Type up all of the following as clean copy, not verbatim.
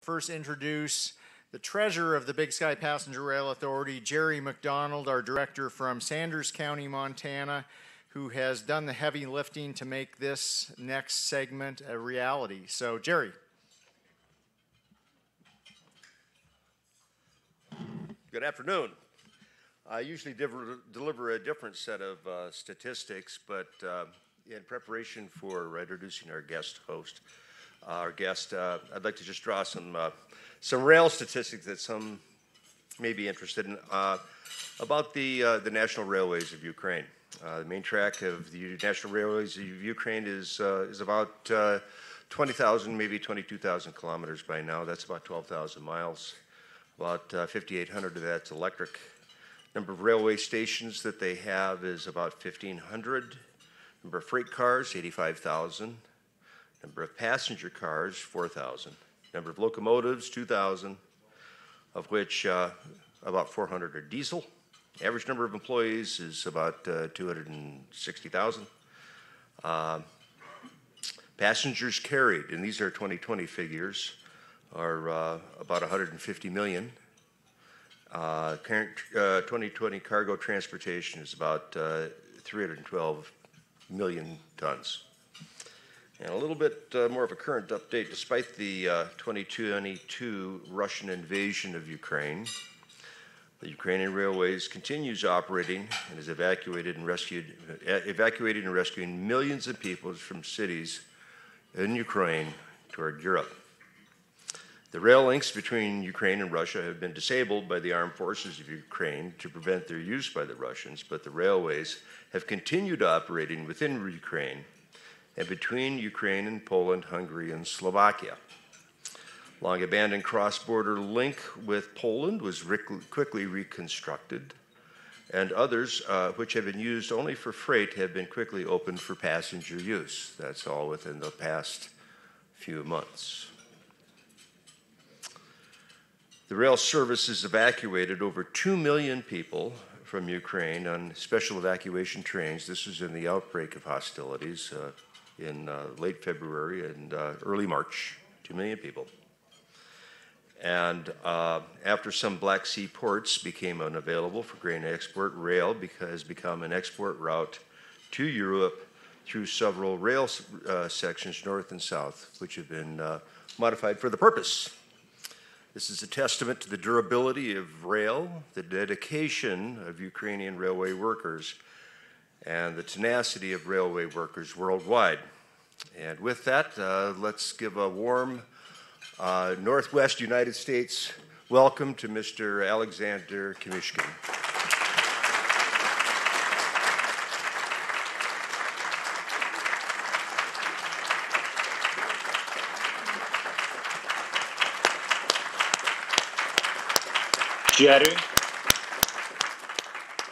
first introduce the treasurer of the Big Sky Passenger Rail Authority, Jerry McDonald, our director from Sanders County, Montana, who has done the heavy lifting to make this next segment a reality. So, Jerry. Good afternoon. I usually deliver a different set of statistics, but in preparation for introducing our guest host, I'd like to just draw some rail statistics that some may be interested in about the national railways of Ukraine. The main track of the national railways of Ukraine is about 20,000, maybe 22,000 kilometers by now. That's about 12,000 miles. About 5,800 of that's electric. Number of railway stations that they have is about 1,500. Number of freight cars, 85,000. Number of passenger cars, 4,000. Number of locomotives, 2,000, of which about 400 are diesel. Average number of employees is about 260,000. Passengers carried, and these are 2020 figures, are about 150 million. Current 2020 cargo transportation is about 312 million tons. And a little bit more of a current update, despite the 2022 Russian invasion of Ukraine, the Ukrainian Railways continues operating and is evacuating and rescuing millions of people from cities in Ukraine toward Europe. The rail links between Ukraine and Russia have been disabled by the armed forces of Ukraine to prevent their use by the Russians, but the railways have continued operating within Ukraine and between Ukraine and Poland, Hungary, and Slovakia. Long abandoned cross-border link with Poland was quickly reconstructed, and others, which have been used only for freight, have been quickly opened for passenger use. That's all within the past few months. The rail service has evacuated over 2 million people from Ukraine on special evacuation trains. This was in the outbreak of hostilities in late February and early March, 2 million people. And after some Black Sea ports became unavailable for grain export, rail has become an export route to Europe through several rail sections, north and south, which have been modified for the purpose. This is a testament to the durability of rail, the dedication of Ukrainian railway workers, and the tenacity of railway workers worldwide. And with that, let's give a warm Northwest United States welcome to Mr. Alexander Kamyshin. Jerry,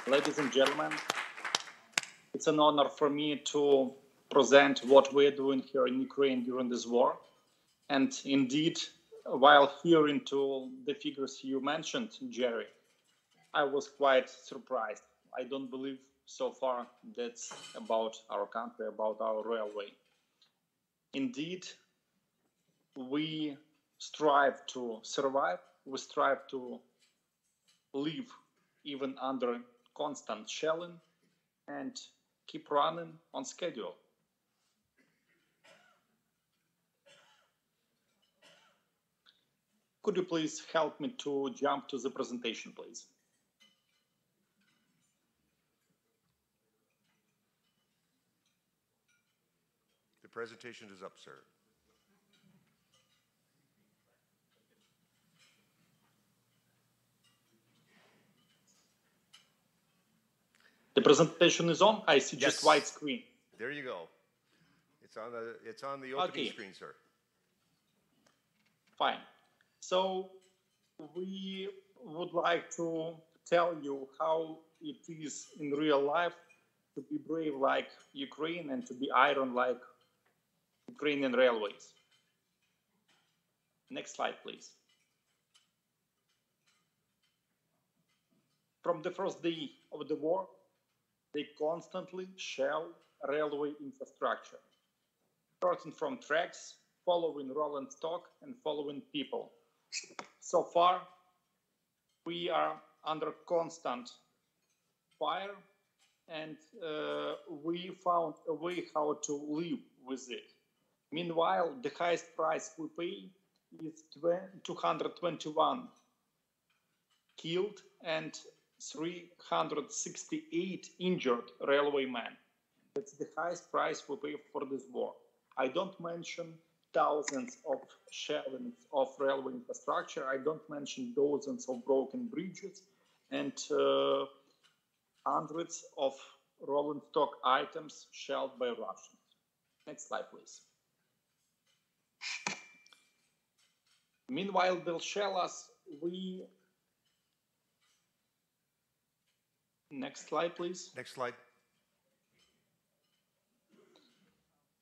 ladies and gentlemen, it's an honor for me to present what we're doing here in Ukraine during this war. And indeed, while hearing to the figures you mentioned, Jerry, I was quite surprised. I don't believe so far that's about our country, about our railway. Indeed, we strive to survive, we strive to live even under constant shelling and keep running on schedule. Could you please help me to jump to the presentation, please? The presentation is up, sir. The presentation is on. I see Yes. just white screen. There you go. It's on the opening screen, sir. Fine. So we would like to tell you how it is in real life to be brave like Ukraine and to be iron like Ukrainian railways. Next slide, please. From the first day of the war, they constantly shell railway infrastructure, starting from tracks, following rolling stock, and following people, So far, we are under constant fire, and we found a way how to live with it. Meanwhile, the highest price we pay is 221 killed and 368 injured railwaymen. That's the highest price we pay for this war. I don't mention thousands of shellings of railway infrastructure. I don't mention dozens of broken bridges and hundreds of rolling stock items shelled by Russians. Next slide, please. Meanwhile, they'll shell us. Next slide, please. Next slide.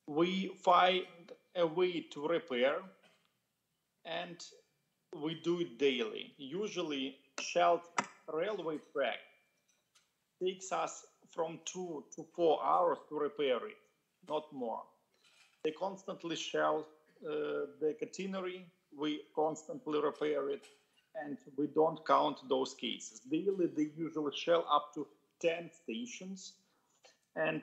We find a way to repair, and we do it daily. Usually, shelled railway track takes us from 2 to 4 hours to repair it, not more. They constantly shell the catenary, we constantly repair it, and we don't count those cases. Daily, they usually shell up to 10 stations, and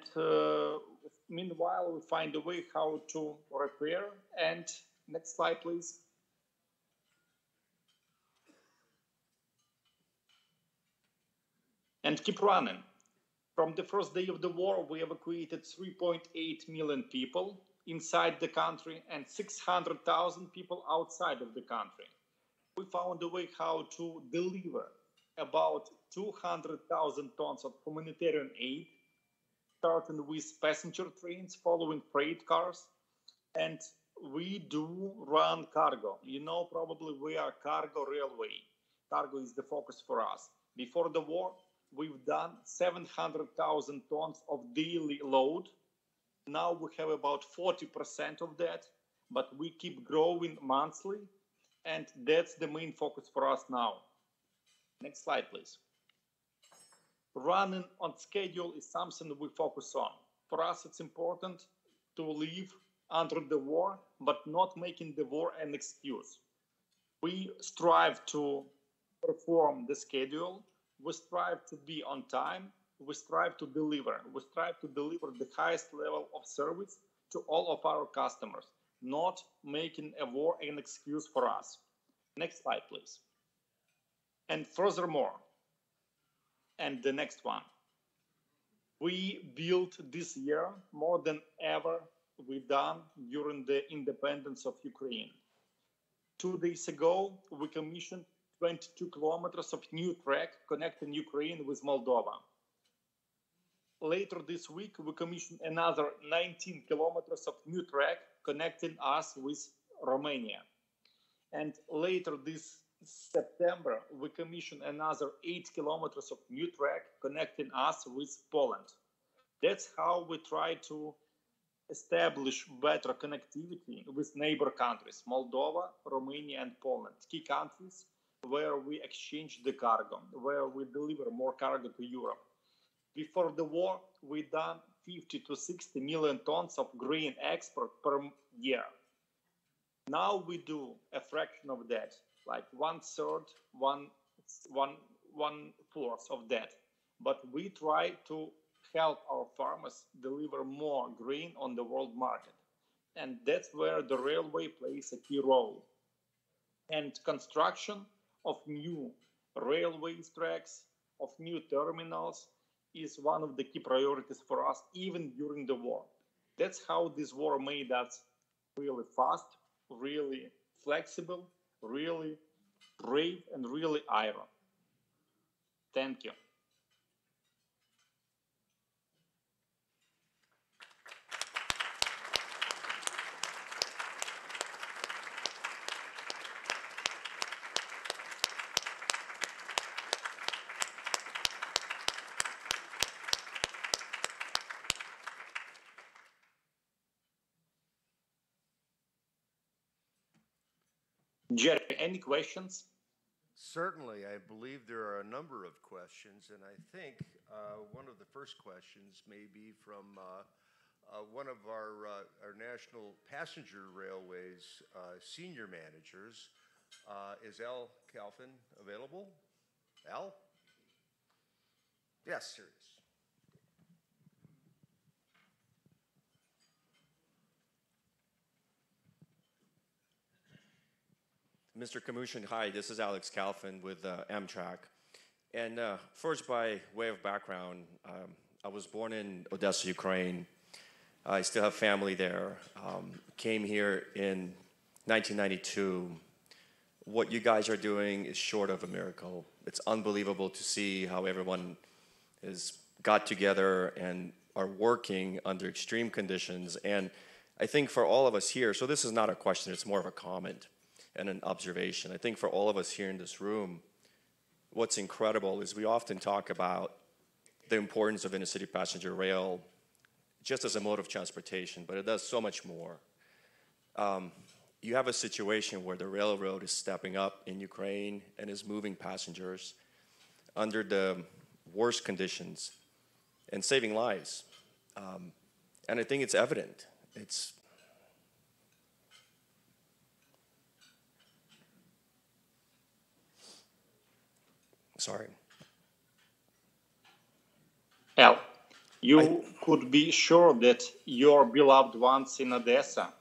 meanwhile, we find a way how to repair. And next slide, please. And keep running. From the first day of the war, we evacuated 3.8 million people inside the country and 600,000 people outside of the country. We found a way how to deliver about 200,000 tons of humanitarian aid, starting with passenger trains, following freight cars, and we do run cargo. You know, probably we are cargo railway. Cargo is the focus for us. Before the war, we've done 700,000 tons of daily load. Now we have about 40% of that, but we keep growing monthly, and that's the main focus for us now. Next slide, please. Running on schedule is something we focus on. For us, it's important to live under the war, but not making the war an excuse. We strive to perform the schedule. We strive to be on time. We strive to deliver. We strive to deliver the highest level of service to all of our customers, not making a war an excuse for us. Next slide, please. And furthermore, and the next one, we built this year more than ever we done during the independence of Ukraine. 2 days ago, we commissioned 22 kilometers of new track connecting Ukraine with Moldova. Later this week, we commissioned another 19 kilometers of new track connecting us with Romania. And later this September, we commissioned another 8 kilometers of new track connecting us with Poland. That's how we try to establish better connectivity with neighbor countries, Moldova, Romania, and Poland, key countries where we exchange the cargo, where we deliver more cargo to Europe. Before the war, we done 50 to 60 million tons of grain export per year. Now we do a fraction of that, like 1/3, one fourth of that. But we try to help our farmers deliver more grain on the world market. And that's where the railway plays a key role. And construction of new railway tracks, of new terminals, is one of the key priorities for us, even during the war. That's how this war made us really fast, really flexible, really brave, and really iron. Thank you. Jerry, any questions? Certainly, I believe there are a number of questions, and I think one of the first questions may be from one of our national passenger railways senior managers, Is Al Calvin available? Al? Yes, here he is. Mr. Kamyshin, hi, this is Alex Calvin with Amtrak. And first, by way of background, I was born in Odessa, Ukraine. I still have family there. Came here in 1992. What you guys are doing is short of a miracle. It's unbelievable to see how everyone has got together and are working under extreme conditions. And I think for all of us here, so this is not a question, it's more of a comment and an observation. I think for all of us here in this room, what's incredible is we often talk about the importance of inner-city passenger rail just as a mode of transportation, but it does so much more. You have a situation where the railroad is stepping up in Ukraine and is moving passengers under the worst conditions and saving lives. And I think it's evident. Sorry. Al, you could be sure that your beloved ones in Odessa,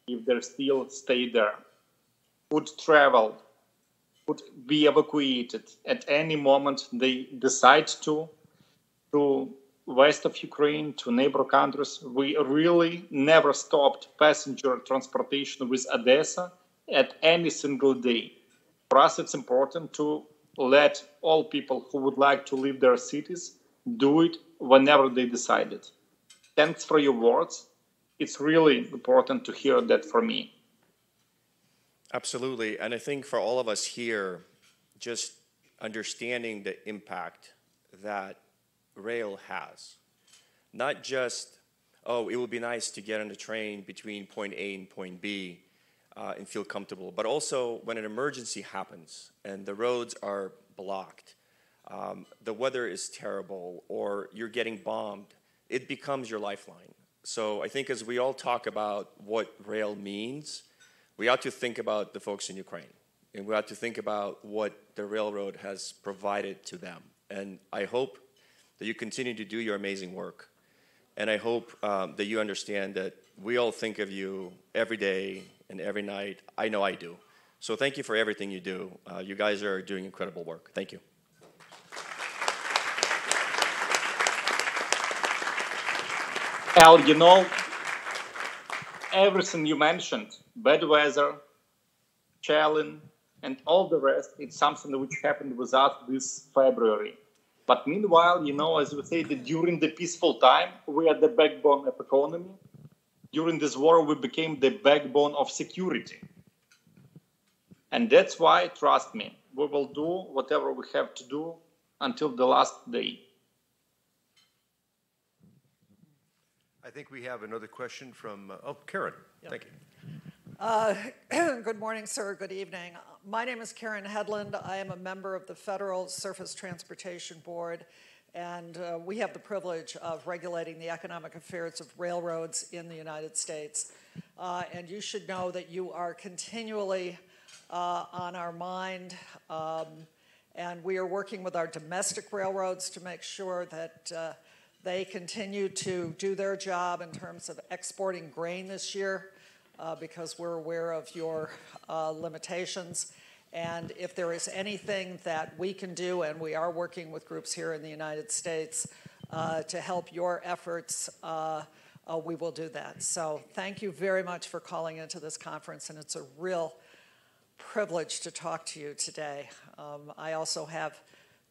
if they still stay there, would travel, would be evacuated at any moment they decide to west of Ukraine, to neighbor countries. We really never stopped passenger transportation with Odessa at any single day. For us, it's important to let all people who would like to leave their cities do it whenever they decide it. Thanks for your words. It's really important to hear that from me. Absolutely. And I think for all of us here, just understanding the impact that rail has, not just, oh, it would be nice to get on the train between point A and point B and feel comfortable, but also when an emergency happens and the roads are blocked, the weather is terrible, or you're getting bombed, it becomes your lifeline. So I think as we all talk about what rail means, we ought to think about the folks in Ukraine, and we ought to think about what the railroad has provided to them. And I hope that you continue to do your amazing work. And I hope that you understand that we all think of you every day and every night. I know I do. So thank you for everything you do. You guys are doing incredible work. Thank you. Al, you know, everything you mentioned, bad weather, challenge, and all the rest, it's something which happened with us this February. But meanwhile, you know, as we say, that during the peaceful time, we are the backbone of economy. During this war, we became the backbone of security. And that's why, trust me, we will do whatever we have to do until the last day. I think we have another question from, Karen. Yep. Thank you. Good morning, sir. Good evening. My name is Karen Headland. I am a member of the Federal Surface Transportation Board, and we have the privilege of regulating the economic affairs of railroads in the United States. And you should know that you are continually on our mind, and we are working with our domestic railroads to make sure that they continue to do their job in terms of exporting grain this year, because we're aware of your limitations. And if there is anything that we can do, and we are working with groups here in the United States to help your efforts, we will do that. So thank you very much for calling into this conference, and it's a real privilege to talk to you today. I also have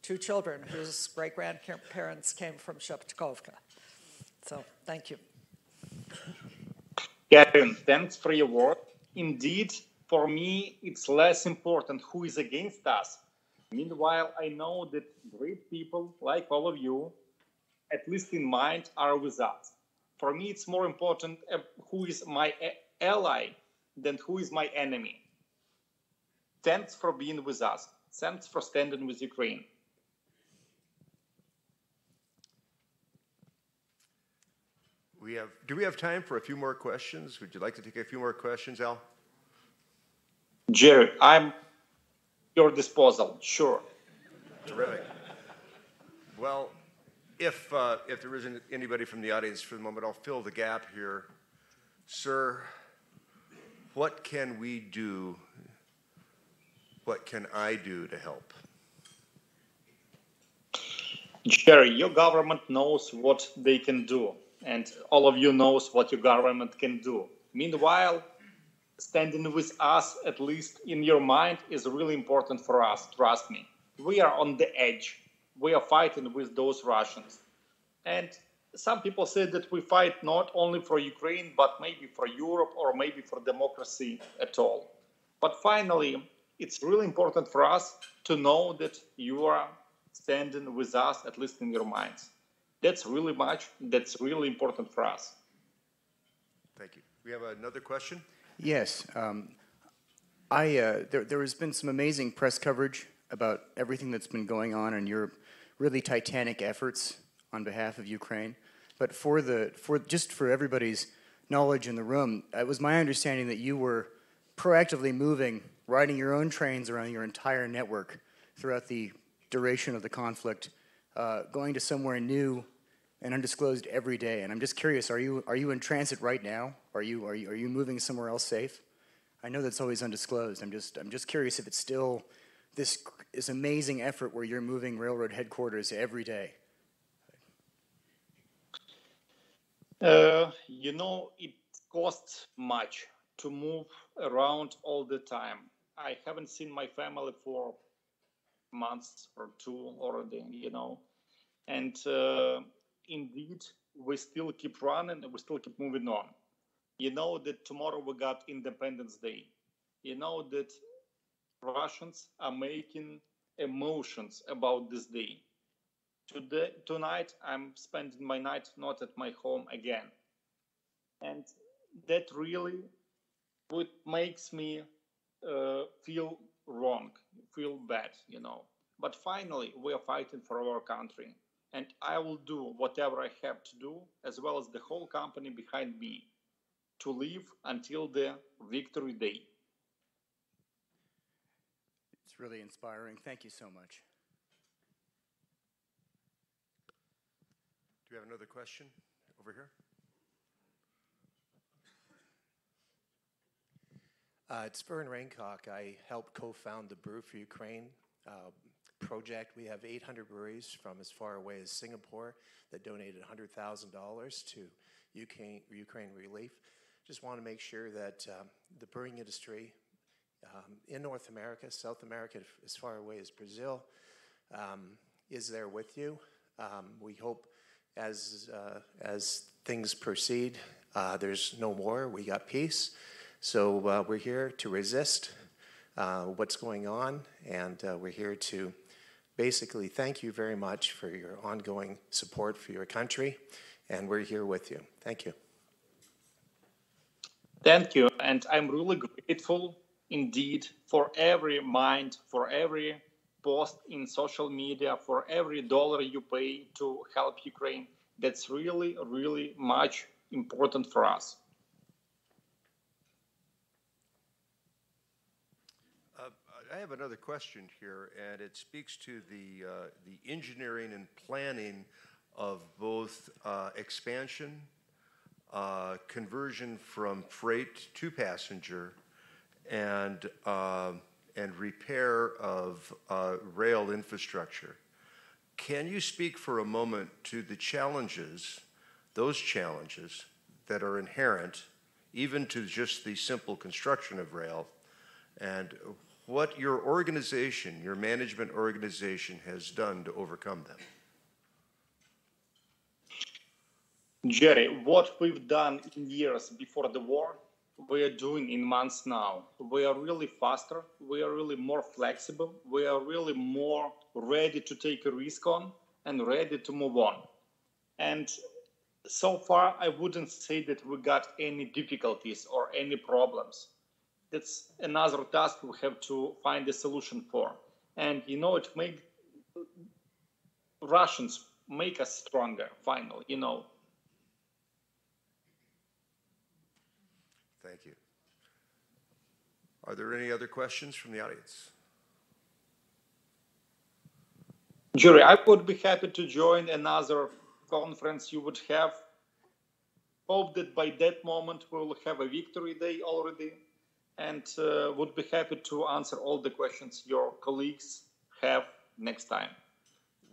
2 children whose great-grandparents came from Sheptikovka. So thank you. Karen, thanks for your work. Indeed, for me, it's less important who is against us. Meanwhile, I know that great people like all of you, at least in mind, are with us. For me, it's more important who is my ally than who is my enemy. Thanks for being with us. Thanks for standing with Ukraine. Do we have time for a few more questions? Would you like to take a few more questions, Al? Jerry, I'm your disposal, sure. Terrific. Well, if there isn't anybody from the audience for the moment, I'll fill the gap here. Sir, what can we do? What can I do to help? Jerry, your government knows what they can do, and all of you knows what your government can do. Meanwhile, standing with us, at least in your mind, is really important for us. Trust me. We are on the edge. We are fighting with those Russians. And some people say that we fight not only for Ukraine, but maybe for Europe or maybe for democracy at all. But finally, it's really important for us to know that you are standing with us, at least in your minds. That's really important for us. Thank you. We have another question? Yes. There has been some amazing press coverage about everything that's been going on and your really titanic efforts on behalf of Ukraine. But for everybody's knowledge in the room, it was my understanding that you were proactively riding your own trains around your entire network throughout the duration of the conflict, going to somewhere new and undisclosed every day. And I'm just curious, are you in transit right now? Are you moving somewhere else safe? I know that's always undisclosed. I'm just curious if it's still this amazing effort where you're moving railroad headquarters every day. It costs much to move around all the time. I haven't seen my family for months or two already, and indeed we still keep running and we still keep moving on. You know that tomorrow we got Independence Day. You know that Russians are making emotions about this day. Tonight I'm spending my night not at my home again, and that really what makes me feel wrong, feel bad, But finally, we are fighting for our country, and I will do whatever I have to do, as well as the whole company behind me, to live until the victory day. It's really inspiring. Thank you so much. Do we have another question over here? It's Vern Raincock. I helped co-found the Brew for Ukraine project. We have 800 breweries from as far away as Singapore that donated $100,000 to Ukraine relief. Just want to make sure that the brewing industry in North America, South America, as far away as Brazil, is there with you. We hope as things proceed, there's no war, we got peace. So we're here to resist what's going on, and we're here to basically thank you very much for your ongoing support for your country, and we're here with you. Thank you. Thank you, and I'm really grateful indeed for every mind, for every post in social media, for every dollar you pay to help Ukraine. That's really, really much important for us. I have another question here, and it speaks to the engineering and planning of both expansion, conversion from freight to passenger, and repair of rail infrastructure. Can you speak for a moment to the challenges, those challenges that are inherent, even to just the simple construction of rail, and what your organization, your management organization, has done to overcome them? Jerry, what we've done in years before the war, we are doing in months now. We are really faster, we are really more flexible, we are really more ready to take a risk on and ready to move on. And so far, I wouldn't say that we got any difficulties or any problems. That's another task we have to find a solution for. And it makes Russians make us stronger, finally, Thank you. Are there any other questions from the audience? Jerry, I would be happy to join another conference you would have. Hope that by that moment we will have a victory day already, and would be happy to answer all the questions your colleagues have next time.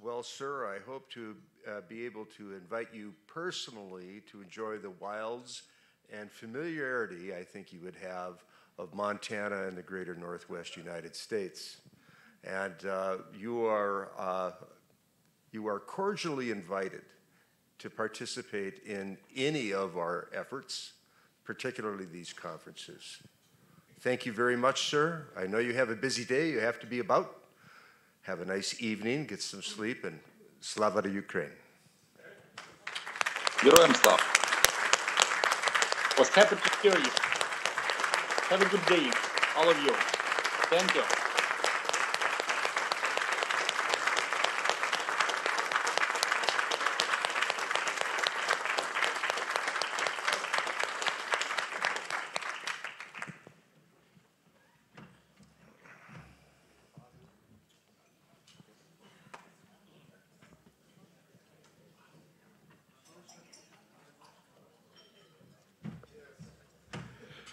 Well, sir, I hope to be able to invite you personally to enjoy the wilds and familiarity I think you would have of Montana and the greater Northwest United States. And you are cordially invited to participate in any of our efforts, particularly these conferences. Thank you very much, sir. I know you have a busy day you have to be about. Have a nice evening, get some sleep, and slava Ukraine. Героям слава. Was happy to hear you. Have a good day, all of you. Thank you.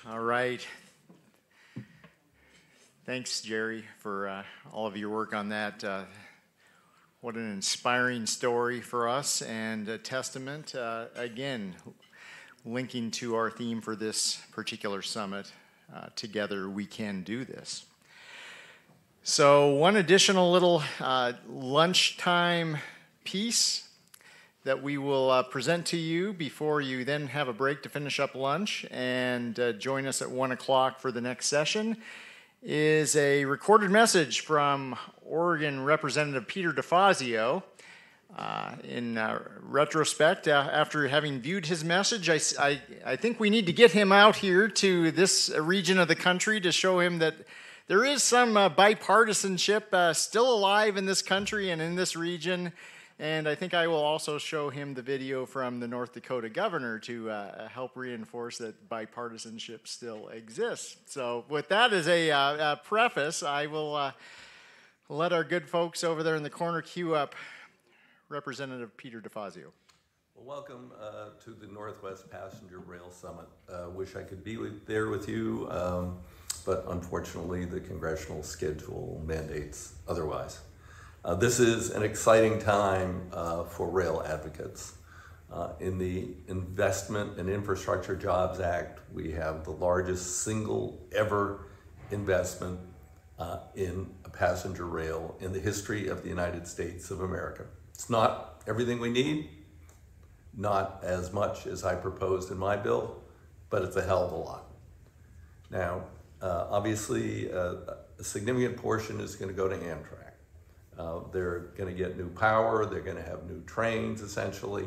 All right. Thanks, Jerry, for all of your work on that. What an inspiring story for us, and a testament, again, linking to our theme for this particular summit. Together we can do this. So one additional little lunchtime piece that we will present to you before you then have a break to finish up lunch and join us at 1 o'clock for the next session is a recorded message from Oregon Representative Peter DeFazio. In retrospect, after having viewed his message, I think we need to get him out here to this region of the country to show him that there is some bipartisanship still alive in this country and in this region. And I think I will also show him the video from the North Dakota governor to help reinforce that bipartisanship still exists. So with that as a preface, I will let our good folks over there in the corner queue up Representative Peter DeFazio. Well, welcome to the Northwest Passenger Rail Summit. Wish I could be there with you, but unfortunately the congressional schedule mandates otherwise. This is an exciting time for rail advocates. In the Investment and Infrastructure Jobs Act, we have the largest single ever investment in a passenger rail in the history of the United States of America. It's not everything we need, not as much as I proposed in my bill, but it's a hell of a lot. Now, obviously, a significant portion is going to go to Amtrak. They're going to get new power, they're going to have new trains, essentially.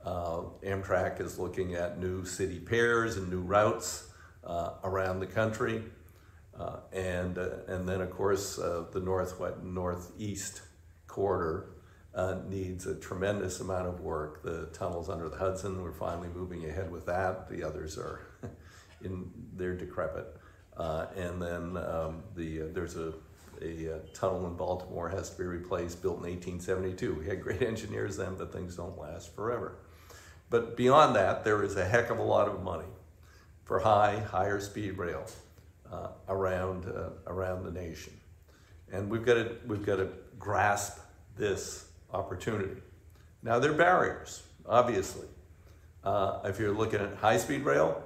Amtrak is looking at new city pairs and new routes around the country. And then, of course, the northeast corridor needs a tremendous amount of work. The tunnels under the Hudson, we're finally moving ahead with that. The others are they're decrepit. And then there's a tunnel in Baltimore has to be replaced, built in 1872. We had great engineers then, but things don't last forever. But beyond that, there is a heck of a lot of money for higher speed rail around the nation. And we've got to grasp this opportunity. Now, there are barriers, obviously. If you're looking at high-speed rail,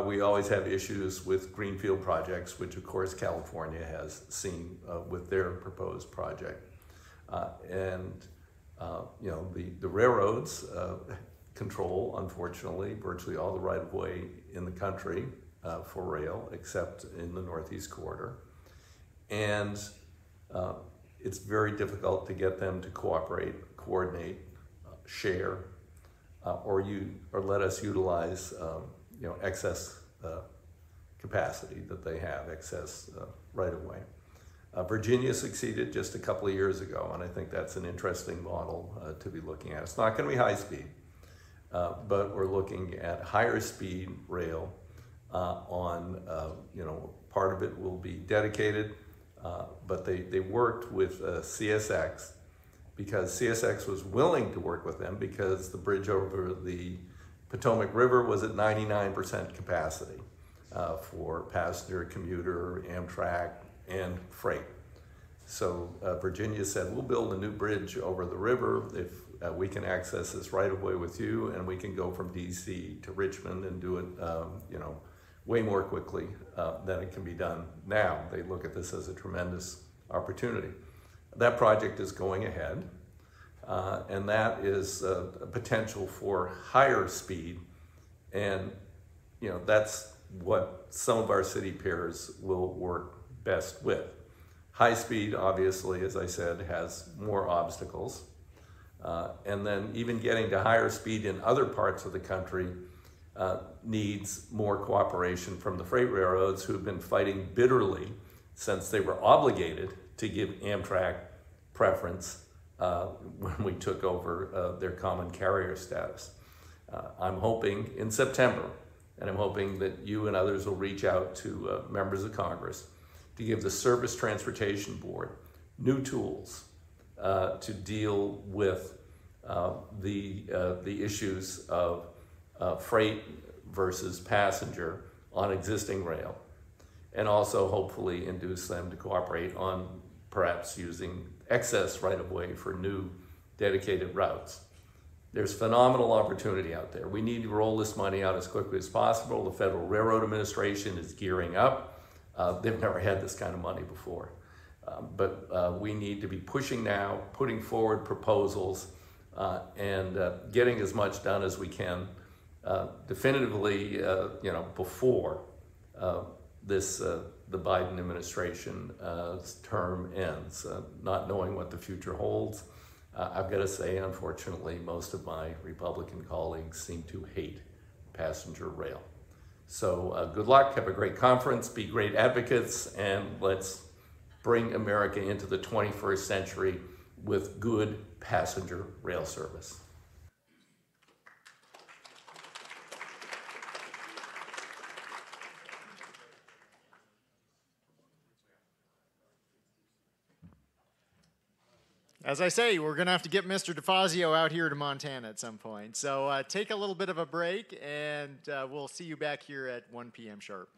we always have issues with greenfield projects, which of course California has seen with their proposed project. You know, the railroads control, unfortunately, virtually all the right-of-way in the country for rail, except in the Northeast corridor. And it's very difficult to get them to cooperate, coordinate, share, or let us utilize you know, excess capacity that they have, excess right-of-way. Virginia succeeded just a couple of years ago, and I think that's an interesting model to be looking at. It's not going to be high speed, but we're looking at higher speed rail on, you know, part of it will be dedicated, but they worked with CSX because CSX was willing to work with them because the bridge over the Potomac River was at 99% capacity for passenger, commuter, Amtrak, and freight. So Virginia said, we'll build a new bridge over the river if we can access this right of way with you, and we can go from DC to Richmond and do it, way more quickly than it can be done now. They look at this as a tremendous opportunity. That project is going ahead, and that is a potential for higher speed, and that's what some of our city peers will work best with. High speed, obviously, as I said, has more obstacles. And then even getting to higher speed in other parts of the country needs more cooperation from the freight railroads, who've been fighting bitterly since they were obligated to give Amtrak preference when we took over their common carrier status. I'm hoping in September, and I'm hoping that you and others will reach out to members of Congress to give the Surface Transportation Board new tools to deal with the issues of freight versus passenger on existing rail, and also hopefully induce them to cooperate on perhaps using excess right-of-way for new dedicated routes. There's phenomenal opportunity out there. We need to roll this money out as quickly as possible. The Federal Railroad Administration is gearing up. They've never had this kind of money before. But we need to be pushing now, putting forward proposals, and getting as much done as we can definitively, before the Biden administration's term ends, not knowing what the future holds. I've got to say, unfortunately, most of my Republican colleagues seem to hate passenger rail. So good luck, have a great conference, be great advocates, and let's bring America into the 21st century with good passenger rail service. As I say, we're going to have to get Mr. DeFazio out here to Montana at some point. So take a little bit of a break, and we'll see you back here at 1 p.m. sharp.